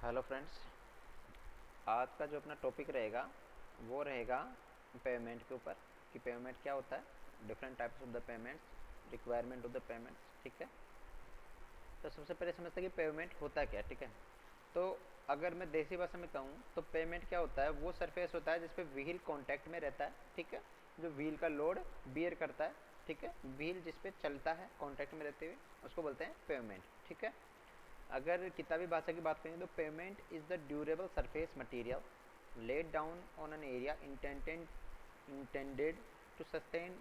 Hello friends, आज का जो अपना टॉपिक रहेगा वो रहेगा पेमेंट के ऊपर कि पेमेंट क्या होता है, different types of the payments, requirement of the payments. ठीक है, तो सबसे पहले समझते हैं कि पेमेंट होता क्या। ठीक है, तो अगर मैं देसी भाषा में कहूँ तो पेमेंट क्या होता है, वो सरफेस होता है जिसपे व्हील कांटेक्ट में रहता है। ठीक है, जो व्हील का लोड बियर करता है। ठीक है, व्हील जिसपे चलता है कांटेक्ट में रहते हुए, उसको बोलते हैं पेमेंट। ठीक है, अगर किताबी भाषा की बात करें तो pavement is the durable surface material laid down on an area intended to sustain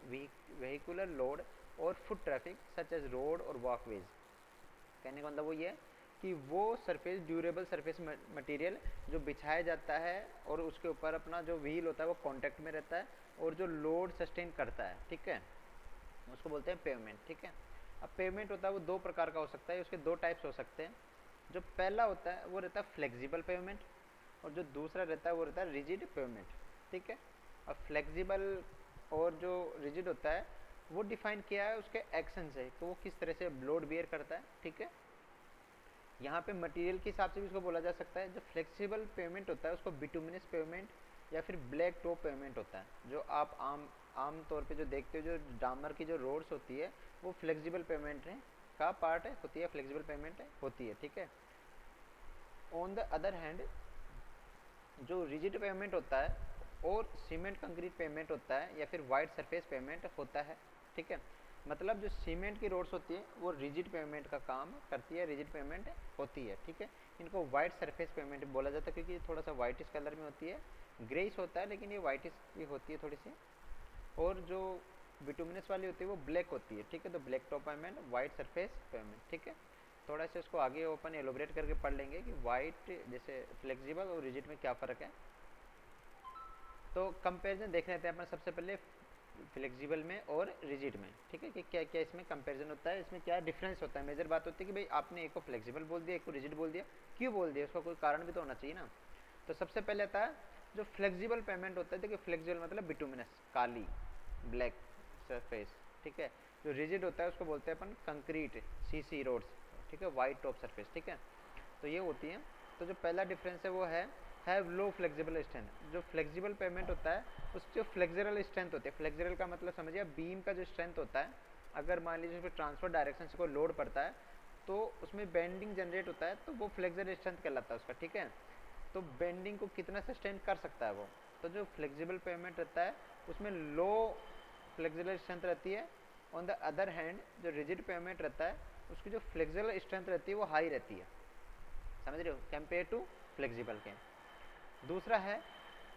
vehicular load और foot traffic such as road और वॉकवेज। कहने का मतलब वो ये है कि वो सरफेस ड्यूरेबल सरफेस मटेरियल जो बिछाया जाता है और उसके ऊपर अपना जो व्हील होता है वो कांटेक्ट में रहता है और जो लोड सस्टेन करता है। ठीक है, उसको बोलते हैं पेमेंट। ठीक है, अब पेमेंट होता है वो दो प्रकार का हो सकता है, उसके दो टाइप्स हो सकते हैं। जो पहला होता है वो रहता है फ्लेक्सिबल पेमेंट और जो दूसरा रहता है वो रहता है रिजिड पेमेंट। ठीक है, अब फ्लेक्सिबल और जो रिजिड होता है वो डिफाइन किया है उसके एक्शन से कि वो किस तरह से लोड बियर करता है। ठीक है, यहाँ पे मटेरियल के हिसाब से भी उसको बोला जा सकता है। जो फ्लेक्सिबल पेमेंट होता है उसको बिटुमिनस पेमेंट या फिर ब्लैक टॉप पेमेंट होता है। जो आप आम तौर पे जो देखते हो, जो डामर की जो रोड्स होती है वो फ्लेक्सिबल पेमेंट है का पार्ट है, होती है, फ्लेक्सिबल पेमेंट है, होती है। ठीक है, ऑन द अदर हैंड जो रिजिड पेमेंट होता है और सीमेंट कंक्रीट पेमेंट होता है या फिर वाइट सरफेस पेमेंट होता है। ठीक है, मतलब जो सीमेंट की रोड्स होती है वो रिजिड पेमेंट का काम करती है, रिजिड पेमेंट होती है। ठीक है, इनको वाइट सरफेस पेमेंट बोला जाता है क्योंकि थोड़ा सा वाइटिश कलर में होती है, ग्रेइश होता है लेकिन ये वाइटिश भी होती है थोड़ी सी। और जो बिटुमिनस वाली होती है वो ब्लैक होती है। ठीक है, तो black top payment, white surface payment. ठीक है, थोड़ा सा इसको आगे ओपन एलोबरेट करके पढ़ लेंगे कि वाइट जैसे फ्लेक्सिबल और रिजिड में क्या फ़र्क है। तो कंपैरिजन देख लेते हैं अपन सबसे पहले फ्लेक्सिबल में और रिजिड में। ठीक है, कि क्या क्या इसमें कंपैरिजन होता है, इसमें क्या डिफरेंस होता है। मेजर बात होती है कि भाई आपने एक को फ्लेक्सिबल बोल दिया, एक को रिजिड बोल दिया, क्यों बोल दिया, उसका कोई कारण भी तो होना चाहिए ना। तो सबसे पहले आता है जो फ्लेक्सिबल पेमेंट होता है। देखिए, फ्लेक्सिबल मतलब बिटुमिनस, काली, ब्लैक सरफेस। ठीक है, जो रिजिड होता है उसको बोलते हैं अपन कंक्रीट, सीसी रोड्स। ठीक है, वाइट टॉप सरफेस। ठीक है, तो ये होती है। तो जो पहला डिफरेंस है वो है हैव लो फ्लेक्सिबल स्ट्रेंथ। जो फ्लेक्सिबल पेमेंट होता है उसकी जो फ्लेक्सिबल स्ट्रेंथ होती है, फ्लेक्सिबल का मतलब समझिए बीम का जो स्ट्रेंथ होता है, अगर मान लीजिए उसमें ट्रांसफर डायरेक्शन से कोई लोड पड़ता है तो उसमें बेंडिंग जनरेट होता है, तो वो फ्लेक्सिबल स्ट्रेंथ कहलाता है उसका। ठीक है, तो बेंडिंग को कितना सस्टेन कर सकता है वो। तो जो फ्लेक्सिबल पेमेंट रहता है उसमें लो फ्लेक्सिबल स्ट्रेंथ रहती है। ऑन द अदर हैंड जो रिजिड पेमेंट रहता है उसकी जो फ्लेक्सिबल स्ट्रेंथ रहती है वो हाई रहती है, समझ रहे हो, कंपेयर टू फ्लेक्सिबल के। दूसरा है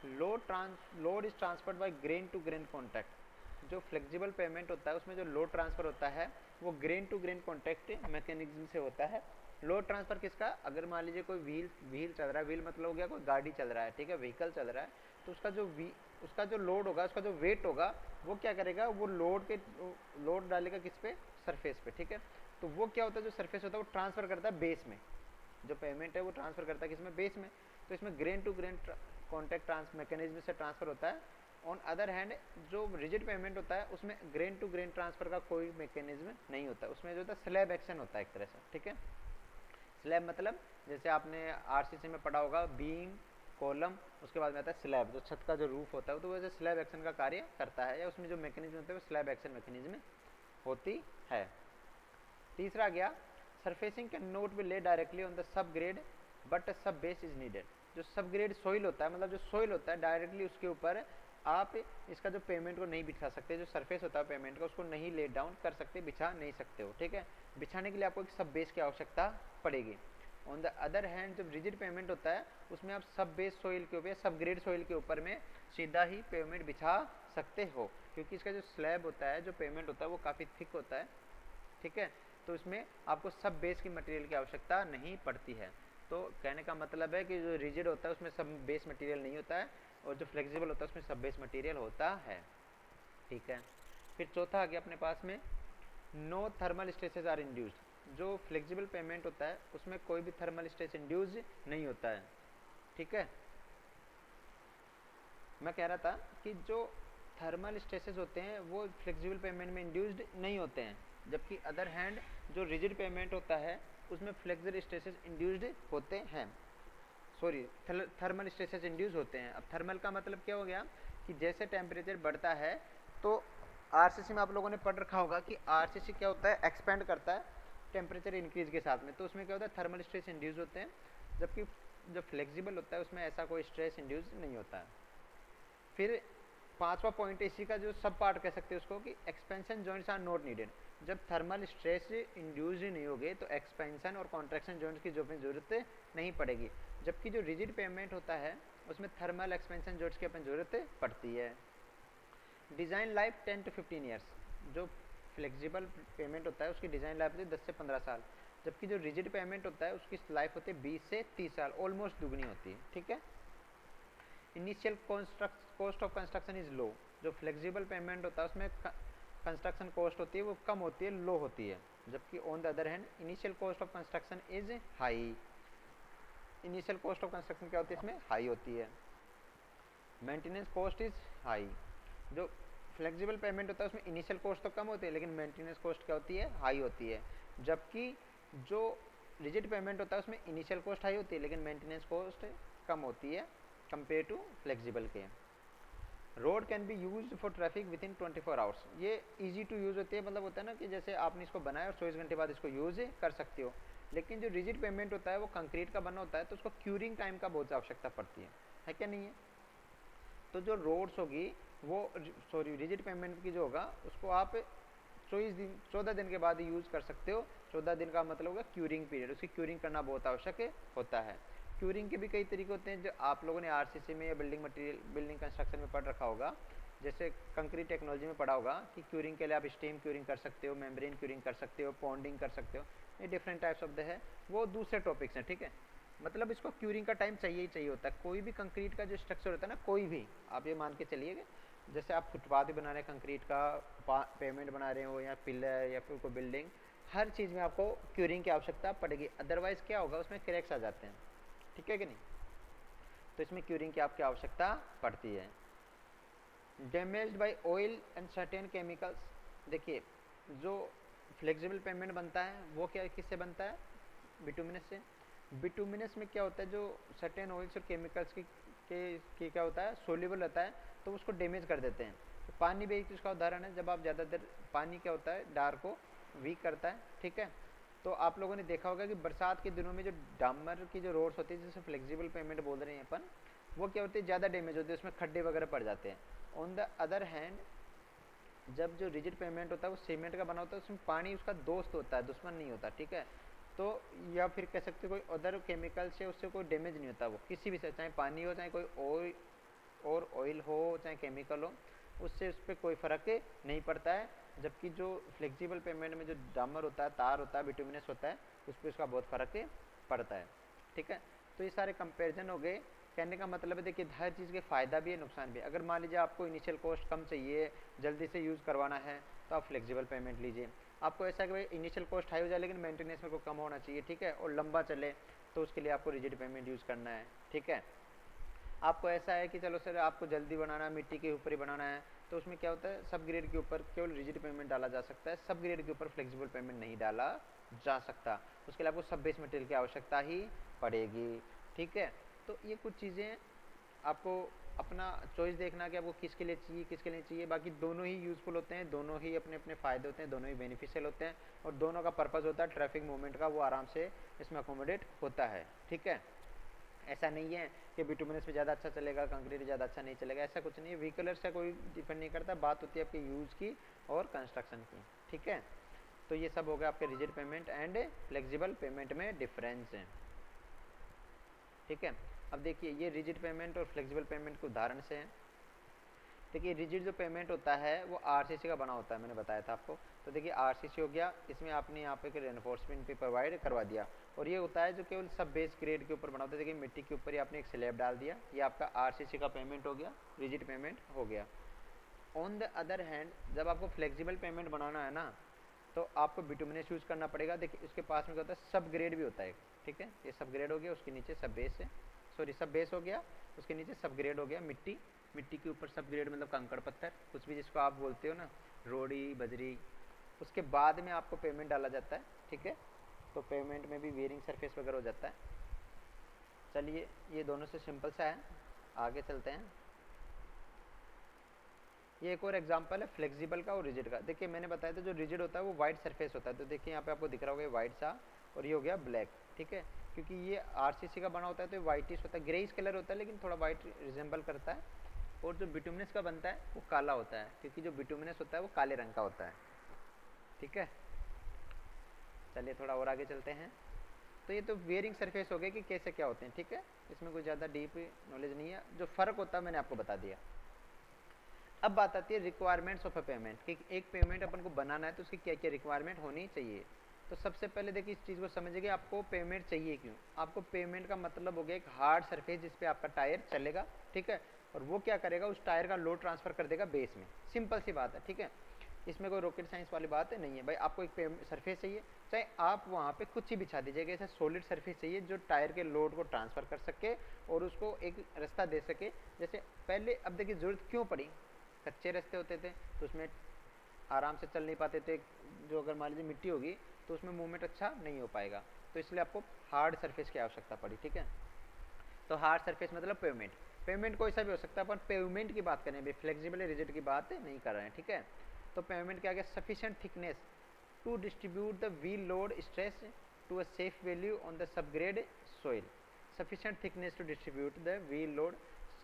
load is transferred by grain to grain contact. जो फ्लेक्सिबल पेमेंट होता है उसमें जो लोड ट्रांसफर होता है वो grain to grain contact mechanism से होता है। लोड ट्रांसफर किसका, अगर मान लीजिए कोई व्हील चल रहा है, व्हील मतलब हो गया कोई गाड़ी चल रहा है, ठीक है, व्हीकल चल रहा है, तो उसका जो लोड होगा, उसका जो वेट होगा, वो क्या करेगा, वो लोड डालेगा किस पे, सरफेस पे। ठीक है, तो वो क्या होता है, जो सरफेस होता है वो ट्रांसफर करता है बेस में। जो पेमेंट है वो ट्रांसफर करता है किसमें, बेस में। तो इसमें grain to grain contact mechanism से ट्रांसफर होता है। ऑन अदर हैंड जो रिजिड पेमेंट होता है उसमें ग्रेन टू ग्रेन ट्रांसफर का कोई मैकेनिज्म नहीं होता, उसमें जो होता है स्लैब एक्शन होता है एक तरह से। ठीक है, स्लैब मतलब जैसे आपने आरसीसी में पढ़ा होगा, बीम, कॉलम, उसके बाद में आता है स्लैब, जो छत का जो रूफ होता है, तो वैसे स्लैब एक्शन का कार्य करता है, या उसमें जो मैकेनिज्म होता है वो स्लैब एक्शन मैकेनिज्म होती है। तीसरा गया सरफेसिंग कैन नोट बी ले directly on the sub grade but सब बेस इज नीडेड। जो सब ग्रेड सोइल होता है, मतलब जो सोइल होता है डायरेक्टली उसके ऊपर आप इसका जो पेमेंट को नहीं बिछा सकते, जो सरफेस होता है पेमेंट का उसको नहीं ले डाउन कर सकते, बिछा नहीं सकते हो। ठीक है, बिछाने के लिए आपको एक सब बेस की आवश्यकता पड़ेगी। ऑन द अदर हैंड जब रिजिड पेमेंट होता है उसमें आप सब बेस सोइल के ऊपर, सब ग्रेड सोइल के ऊपर में सीधा ही पेमेंट बिछा सकते हो, क्योंकि इसका जो स्लैब होता है, जो पेमेंट होता है वो काफ़ी थिक होता है। ठीक है, तो इसमें आपको सब बेस की मटेरियल की आवश्यकता नहीं पड़ती है। तो कहने का मतलब है कि जो रिजिड होता है उसमें सब बेस मटेरियल नहीं होता है, और जो फ्लेक्सिबल होता है उसमें सब बेस मटेरियल होता है। ठीक है, फिर चौथा आ गया अपने पास में no thermal stresses are induced. जो फ्लेक्सिबल पेमेंट होता है उसमें कोई भी थर्मल स्ट्रेस इंड्यूस नहीं होता है। ठीक है, मैं कह रहा था कि जो थर्मल स्ट्रेसेस होते हैं वो फ्लेक्सिबल पेमेंट में इंड्यूस्ड नहीं होते हैं, जबकि अदर हैंड जो रिजिड पेमेंट होता है उसमें फ्लेक्सिबल स्ट्रेसेस इंड्यूस्ड होते हैं। सॉरी थर्मल स्ट्रेसेस इंड्यूस होते हैं। अब थर्मल का मतलब क्या हो गया कि जैसे टेम्परेचर बढ़ता है तो आरसीसी में आप लोगों ने पढ़ रखा होगा कि आरसीसी क्या होता है, एक्सपेंड करता है टेम्परेचर इंक्रीज के साथ में, तो उसमें क्या होता है थर्मल स्ट्रेस इंड्यूस होते हैं, जबकि जो फ्लेक्सिबल होता है उसमें ऐसा कोई स्ट्रेस इंड्यूस नहीं होता है। फिर पांचवा पॉइंट इसी का जो सब पार्ट कह सकते हैं उसको कि expansion joints are not needed. जब थर्मल स्ट्रेस इंड्यूस ही नहीं होगे तो एक्सपेंशन और कॉन्ट्रैक्शन जॉइंट्स की जरूरत नहीं पड़ेगी, जबकि जो रिजिड पेमेंट होता है उसमें थर्मल एक्सपेंशन जॉइंट्स की अपन जरूरत पड़ती है। Design life 10 to 15 years. जो फ्लेक्सिबल पेमेंट होता है उसकी डिज़ाइन लाइफ होती है 10 से 15 साल, जबकि जो रिजिड पेमेंट होता है उसकी लाइफ होती है 20 से 30 साल, ऑलमोस्ट दुगनी होती है। ठीक है। Initial cost of construction is low. जो फ्लेक्सिबल पेमेंट होता है उसमें कंस्ट्रक्शन कॉस्ट होती है वो कम होती है, लो होती है, जबकि on the other hand initial cost of construction is high. Initial cost of construction क्या होती है, इसमें हाई होती है। Maintenance cost is high. जो फ्लेक्सिबल पेमेंट होता है उसमें इनिशियल कॉस्ट तो कम होती है लेकिन मेंटेनेंस कॉस्ट क्या होती है, हाई होती है, जबकि जो रिजिड पेमेंट होता है उसमें इनिशियल कॉस्ट हाई होती है लेकिन मेंटेनेंस कॉस्ट कम होती है कंपेयर टू फ्लेक्सिबल के। Road can be use for traffic with in 24 hours. ये इजी टू यूज़ होती है, मतलब होता है ना कि जैसे आपने इसको बनाया और 24 घंटे बाद इसको यूज़ कर सकते हो। लेकिन जो रिजिड पेमेंट होता है वो कंक्रीट का बना होता है तो उसको क्यूरिंग टाइम का बहुत आवश्यकता पड़ती है क्या नहीं है। तो जो रोड्स होगी वो सॉरी रिजिड पेमेंट की जो होगा उसको आप 14 दिन के बाद ही यूज़ कर सकते हो। 14 दिन का मतलब होगा क्यूरिंग पीरियड, उसकी क्यूरिंग करना बहुत आवश्यक होता है। क्यूरिंग के भी कई तरीके होते हैं जो आप लोगों ने आरसीसी में या बिल्डिंग कंस्ट्रक्शन में पढ़ रखा होगा, जैसे कंक्रीट टेक्नोलॉजी में पढ़ा होगा कि क्यूरिंग के लिए आप स्टीम क्यूरिंग कर सकते हो, मेम्ब्रेन क्यूरिंग कर सकते हो, पॉन्डिंग कर सकते हो। ये डिफरेंट टाइप्स ऑफ द है, वो दूसरे टॉपिक्स हैं। ठीक है, मतलब इसको क्यूरिंग का टाइम चाहिए ही चाहिए होता है। कोई भी कंक्रीट का जो स्ट्रक्चर होता है ना, कोई भी आप ये मान के चलिए जैसे आप फुटपाथ भी बना रहे हैं कंक्रीट का, पेमेंट बना रहे हो या पिलर या फिर कोई बिल्डिंग, हर चीज़ में आपको क्यूरिंग की आवश्यकता पड़ेगी, अदरवाइज़ क्या होगा उसमें क्रैक्स आ जाते हैं। ठीक है कि नहीं, तो इसमें क्यूरिंग की आपकी आवश्यकता पड़ती है। Damaged bye oil and certain chemicals. देखिए जो फ्लेक्सिबल पेमेंट बनता है वो क्या किससे बनता है, बिटुमिनस से। बिटुमिनस में क्या होता है, जो सर्टेन ऑयल्स और केमिकल्स की क्या होता है, सोल्यूबल रहता है तो उसको डैमेज कर देते हैं। तो पानी भी एक चीज़ का उदाहरण है, जब आप ज़्यादा देर पानी क्या होता है डार को वीक करता है। ठीक है, तो आप लोगों ने देखा होगा कि बरसात के दिनों में जो डामर की जो रोड्स होती है जिसे फ्लेक्सिबल पेमेंट बोल रहे हैं अपन, वो क्या होती है ज़्यादा डैमेज होती है, उसमें खड्डे वगैरह पड़ जाते हैं। ऑन द अदर हैंड जब जो रिजिड पेमेंट होता है वो सीमेंट का बना होता है, उसमें पानी उसका दोस्त होता है, दुश्मन नहीं होता। ठीक है, तो या फिर कह सकते कोई अदर केमिकल से उससे कोई डैमेज नहीं होता, वो किसी भी से, चाहे पानी हो चाहे कोई ऑयल हो चाहे केमिकल हो, उससे उस पर कोई फ़र्क नहीं पड़ता है। जबकि जो फ्लेक्सिबल पेमेंट में जो डामर होता है, तार होता है, बिटुमिनस होता है, उस पर उसका बहुत फ़र्क पड़ता है। ठीक है, तो ये सारे कंपेरिजन हो गए। कहने का मतलब है देखिए हर चीज़ के फ़ायदा भी है नुकसान भी है। अगर मान लीजिए आपको इनिशियल कॉस्ट कम चाहिए, जल्दी से यूज़ करवाना है, तो आप फ्लेक्सिबल पेमेंट लीजिए। आपको ऐसा कि भाई इनिशियल कॉस्ट हाई हो जाए लेकिन मेंटेनेंस में को कम होना चाहिए, ठीक है, और लंबा चले, तो उसके लिए आपको रिजिड पेमेंट यूज़ करना है। ठीक है, आपको ऐसा है कि चलो सर आपको जल्दी बनाना है, मिट्टी के ऊपर ही बनाना है, तो उसमें क्या होता है सब ग्रेड के ऊपर केवल रिजिड पेमेंट डाला जा सकता है, सब ग्रेड के ऊपर फ्लेक्सिबल पेमेंट नहीं डाला जा सकता। उसके लिए आपको सब बेस मटेरियल की आवश्यकता ही पड़ेगी। ठीक है, तो ये कुछ चीज़ें आपको अपना चॉइस देखना कि आपको किसके लिए चाहिए किसके लिए चाहिए। बाकी दोनों ही यूज़फुल होते हैं, दोनों ही अपने अपने फ़ायदे होते हैं, दोनों ही बेनिफिशियल होते हैं, और दोनों का पर्पज़ होता है ट्रैफिक मूवमेंट का, वो आराम से इसमें अकोमोडेट होता है। ठीक है, ऐसा नहीं है कि बिटुमिनस में ज़्यादा अच्छा चलेगा कंक्रीट ज़्यादा अच्छा नहीं चलेगा, ऐसा कुछ नहीं है। व्हीकलर से कोई डिपेंड नहीं करता, बात होती है आपके यूज़ की और कंस्ट्रक्शन की। ठीक है, तो ये सब हो गया आपके rigid payment and flexible pavement में डिफरेंस है। ठीक है, अब देखिए ये रिजिड पेमेंट और फ्लेक्सिबल पेमेंट के उदाहरण से हैं। देखिए रिजिड जो पेमेंट होता है वो आरसीसी का बना होता है, मैंने बताया था आपको। तो देखिए आरसीसी हो गया, इसमें आपने यहाँ पे रेनफोर्समेंट भी प्रोवाइड करवा दिया, और ये होता है जो केवल सब बेस ग्रेड के ऊपर बना होता है। देखिए मिट्टी के ऊपर ही आपने एक स्लैब डाल दिया, ये आपका आरसीसी का पेमेंट हो गया, रिजिड पेमेंट हो गया। ऑन द अदर हैंड जब आपको फ्लेक्सिबल पेमेंट बनाना है ना, तो आपको बिटुमिनस यूज़ करना पड़ेगा। देखिए इसके पास में क्या होता है, सब ग्रेड भी होता है। ठीक है, ये सब ग्रेड हो गया, उसके नीचे सब बेस है, सॉरी सब बेस हो गया, उसके नीचे सब ग्रेड हो गया मिट्टी, मिट्टी के ऊपर सब ग्रेड मतलब कंकड़ पत्थर, कुछ भी जिसको आप बोलते हो ना, रोड़ी बजरी। उसके बाद में आपको पेमेंट डाला जाता है। ठीक है, तो पेमेंट में भी वेयरिंग सरफेस वगैरह हो जाता है। चलिए ये दोनों से सिंपल सा है, आगे चलते हैं। ये एक और एग्जांपल है फ्लेक्सिबल का और रिजिड का। देखिए मैंने बताया था जो रिजिड होता है वो वाइट सरफेस होता है, तो देखिए यहाँ पे आपको दिख रहा होगा वाइट सा, और ये हो गया ब्लैक, ठीक है, क्योंकि ये आरसीसी का बना होता है तो ये वाइटिश होता है, ग्रेइश कलर होता है लेकिन थोड़ा वाइट रिजेंबल करता है। और जो बिटुमिनस का बनता है वो काला होता है, क्योंकि जो बिटुमिनस होता है वो काले रंग का होता है, ठीक है। चलिए थोड़ा और आगे चलते हैं। तो ये तो वेयरिंग सरफेस हो गए कि कैसे क्या होते हैं, ठीक है, इसमें कोई ज़्यादा डीप नॉलेज नहीं है, जो फ़र्क होता है मैंने आपको बता दिया। अब बात आती है रिक्वायरमेंट्स ऑफ अ पेमेंट, कि एक पेमेंट अपन को बनाना है तो उसकी क्या क्या रिक्वायरमेंट होनी चाहिए। तो सबसे पहले देखिए इस चीज़ को समझिए कि आपको पेमेंट चाहिए क्यों। आपको पेमेंट का मतलब हो गया एक हार्ड सरफेस जिस पे आपका टायर चलेगा, ठीक है, और वो क्या करेगा उस टायर का लोड ट्रांसफर कर देगा बेस में, सिंपल सी बात है, ठीक है। इसमें कोई रॉकेट साइंस वाली बात है नहीं है भाई। आपको एक सरफेस चाहिए, चाहे आप वहाँ पे कुछ ही बिछा दीजिएगा, ऐसा सॉलिड सरफेस चाहिए जो टायर के लोड को ट्रांसफर कर सके और उसको एक रास्ता दे सके। जैसे पहले, अब देखिए जरूरत क्यों पड़ी, कच्चे रास्ते होते थे तो उसमें आराम से चल नहीं पाते थे, जो अगर मान लीजिए मिट्टी होगी तो उसमें मूवमेंट अच्छा नहीं हो पाएगा, तो इसलिए आपको हार्ड सरफेस की आवश्यकता पड़ी, ठीक है। तो हार्ड सरफेस मतलब पेवमेंट, पेवमेंट कोई सा भी हो सकता है, अपन पेवमेंट की बात करें, फ्लेक्सिबल रिजिड की बात नहीं कर रहे हैं, ठीक है। तो पेवमेंट क्या गया, sufficient thickness to distribute the wheel load stress to a safe value on the subgrade soil, sufficient thickness to distribute the wheel load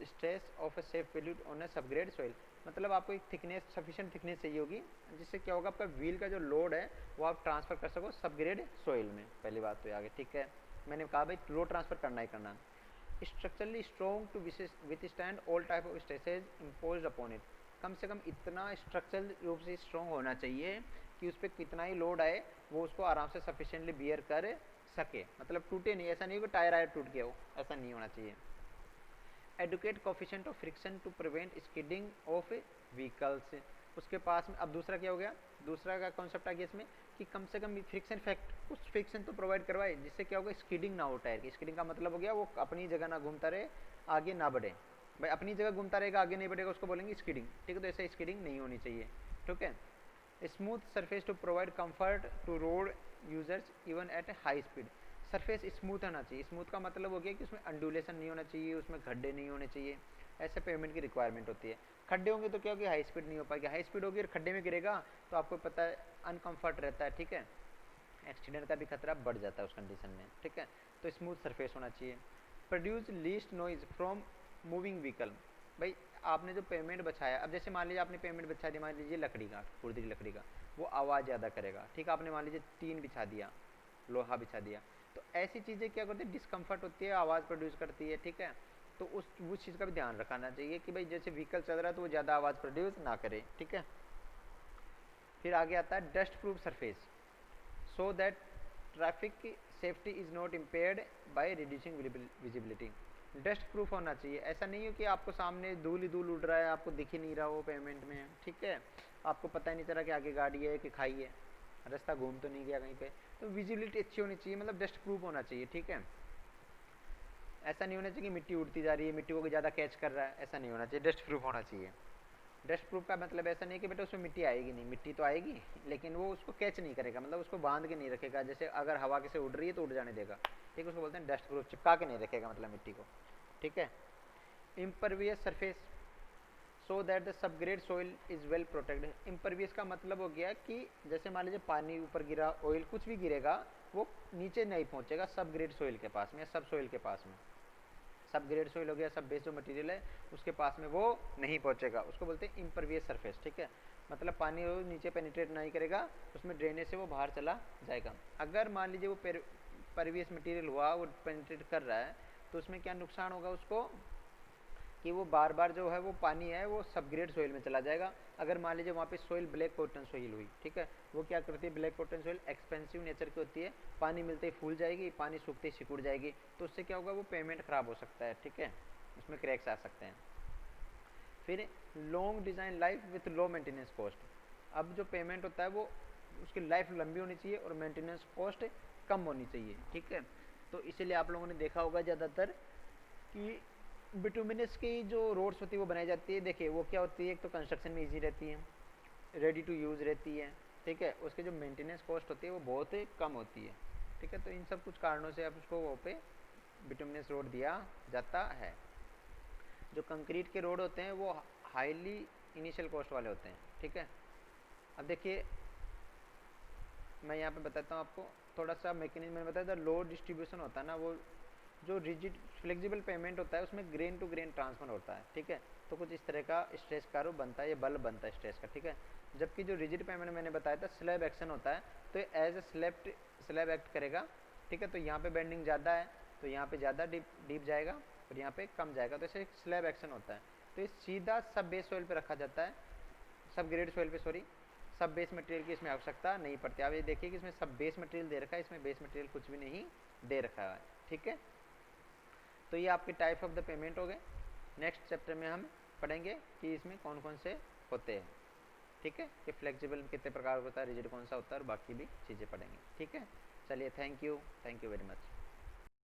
stress of a safe value on a subgrade soil, मतलब आपको एक thickness, sufficient thickness चाहिए होगी जिससे क्या होगा आपका wheel का जो लोड है वो आप ट्रांसफर कर सको सबग्रेड सोइल में। पहली बात तो आगे, ठीक है, मैंने कहा भाई लोड ट्रांसफर करना ही करना। Structurally strong to withstand all type of stresses imposed upon it, कम से कम इतना स्ट्रक्चरल रूप से स्ट्रॉन्ग होना चाहिए कि उस पर कितना ही लोड आए वो उसको आराम से सफिशिएंटली बियर कर सके, मतलब टूटे नहीं, ऐसा नहीं कि टायर आयर टूट गया हो, ऐसा नहीं होना चाहिए। Adequate coefficient of friction to prevent skidding of vehicles, उसके पास में अब दूसरा क्या हो गया, दूसरा का कॉन्सेप्ट आ गया इसमें कि कम से कम फ्रिक्शन फैक्ट, कुछ फ्रिक्शन तो प्रोवाइड करवाए जिससे क्या होगा स्किडिंग ना हो टायर की। स्किडिंग का मतलब हो गया वो अपनी जगह ना घूमता रहे, आगे ना बढ़े, भाई अपनी जगह घूमता रहेगा आगे नहीं बढ़ेगा उसको बोलेंगे स्किडिंग, ठीक है, तो ऐसे स्किडिंग नहीं होनी चाहिए, ठीक है। Smooth surface to provide comfort to road users even at high speed, surface smooth होना चाहिए। स्मूथ का मतलब हो गया कि उसमें अंडुलेशन नहीं होना चाहिए, उसमें खड्डे नहीं होने चाहिए, ऐसे पेमेंट की रिक्वायरमेंट होती है। खड्डे होंगे तो क्या होगी, हाई स्पीड नहीं हो पाएगी, हाई स्पीड होगी और खड्डे में गिरेगा तो आपको पता है अनकम्फर्ट रहता है, ठीक है, एक्सीडेंट का भी खतरा बढ़ जाता है उस कंडीशन में, ठीक है। तो स्मूथ सरफेस होना चाहिए। Produce least noise from moving vehicle, भाई आपने जो पेमेंट बचाया, अब जैसे मान लीजिए आपने पेमेंट बिछा दिया, मान लीजिए लकड़ी का, खुर्द की लकड़ी का, वो आवाज़ ज़्यादा करेगा, ठीक है, आपने मान लीजिए टीन बिछा दिया, लोहा बिछा दिया, तो ऐसी चीज़ें क्या करती है, डिस्कम्फर्ट होती है, आवाज़ प्रोड्यूस करती है, ठीक है। तो उस चीज़ का भी ध्यान रखना चाहिए कि भाई जैसे व्हीकल चल रहा है तो वो ज़्यादा आवाज़ प्रोड्यूस ना करे, ठीक है। फिर आगे आता है dust proof surface, so that traffic safety is not impaired by reducing visibility, dust proof होना चाहिए। ऐसा नहीं हो कि आपको सामने धूल ही धूल उड़ रहा है, आपको दिख ही नहीं रहा वो पेमेंट में, ठीक है, आपको पता ही नहीं चला कि आगे गाड़ी है कि खाई है, रास्ता घूम तो नहीं गया कहीं पे, तो विजिबिलिटी अच्छी होनी चाहिए, मतलब डस्ट प्रूफ होना चाहिए, ठीक है। ऐसा नहीं होना चाहिए कि मिट्टी उड़ती जा रही है, मिट्टी को ज़्यादा कैच कर रहा है, ऐसा नहीं होना चाहिए, डस्ट प्रूफ होना चाहिए। डस्ट प्रूफ का मतलब ऐसा नहीं कि बेटा उसमें मिट्टी आएगी नहीं, मिट्टी तो आएगी लेकिन वो उसको कैच नहीं करेगा, मतलब उसको बांध के नहीं रखेगा, जैसे अगर हवा किसे उड़ रही है तो उड़ जाने देगा, ठीक है, उसको बोलते हैं डस्ट प्रूफ, चिपका के नहीं रखेगा मतलब मिट्टी को, ठीक है। Impervious surface, so that the subgrade soil is well protected, impervious का मतलब हो गया कि जैसे मान लीजिए पानी ऊपर गिरा, ऑयल कुछ भी गिरेगा वो नीचे नहीं पहुंचेगा सबग्रेड सोइल के पास में या सब सोइल के पास में, सब ग्रेड सोइल हो गया, सब बेस जो मटेरियल है उसके पास में वो नहीं पहुंचेगा, उसको बोलते हैं इम्परवियस सरफेस, ठीक है। मतलब पानी वो नीचे पेनिट्रेट नहीं करेगा, उसमें ड्रेनेज से वो बाहर चला जाएगा। अगर मान लीजिए वो परवियस मटेरियल हुआ, वो पेनिट्रेट कर रहा है, तो उसमें क्या नुकसान होगा उसको कि वो बार बार जो है वो पानी है वो सबग्रेड सोइल में चला जाएगा। अगर मान लीजिए वहाँ पे सोइल ब्लैक कॉटन सोइल हुई, ठीक है, वो क्या करती है, black cotton soil expensive nature की होती है, पानी मिलते ही फूल जाएगी, पानी सूखते ही सिकुड़ जाएगी, तो उससे क्या होगा वो पेमेंट खराब हो सकता है, ठीक है, उसमें क्रैक्स आ सकते हैं। फिर long design life with low maintenance cost, अब जो पेमेंट होता है वो उसकी लाइफ लंबी होनी चाहिए और मेंटेनेंस कॉस्ट कम होनी चाहिए, ठीक है। तो इसीलिए आप लोगों ने देखा होगा ज़्यादातर कि बिटुमिनस की जो रोड्स होती है वो बनाई जाती है, देखिए वो क्या होती है, एक तो कंस्ट्रक्शन में इजी रहती है, रेडी टू यूज़ रहती है, ठीक है, उसके जो मेंटेनेंस कॉस्ट होती है वो बहुत ही कम होती है, ठीक है। तो इन सब कुछ कारणों से आप उसको वो पे बिटुमिनस रोड दिया जाता है। जो कंक्रीट के रोड होते हैं वो हाईली इनिशियल कॉस्ट वाले होते हैं, ठीक है। अब देखिए मैं यहाँ पे बताता हूँ आपको थोड़ा सा मैकेनिज्म में बताया था। लोड डिस्ट्रीब्यूशन होता है ना, वो जो रिजिड फ्लेक्सिबल पेमेंट होता है उसमें ग्रेन टू ग्रेन ट्रांसफर होता है, ठीक है। तो कुछ इस तरह का स्ट्रेस कर्व बनता है, ये बल बनता है स्ट्रेस का, ठीक है। जबकि जो रिजिड पेमेंट मैंने बताया था स्लैब एक्शन होता है, तो एज ए स्लैब एक्ट करेगा, ठीक है। तो यहाँ पे बेंडिंग ज़्यादा है तो यहाँ पे ज़्यादा डीप जाएगा और यहाँ पे कम जाएगा, तो ऐसे स्लैब एक्शन होता है। तो ये सीधा सब बेस सॉइल पे रखा जाता है, सब ग्रेड सॉइल पे, सॉरी, सब बेस मटेरियल की इसमें आवश्यकता नहीं पड़ती। आप ये देखिए कि इसमें सब बेस मटेरियल दे रखा है, इसमें बेस मटेरियल कुछ भी नहीं दे रखा है, ठीक है। तो ये आपके टाइप्स ऑफ द पेमेंट हो गए। नेक्स्ट चैप्टर में हम पढ़ेंगे कि इसमें कौन कौन से होते हैं, ठीक है, कि फ्लेक्सिबल कितने प्रकार का होता है, रिजिड कौन सा होता है, और बाकी भी चीज़ें पढ़ेंगे, ठीक है। चलिए, थैंक यू वेरी मच।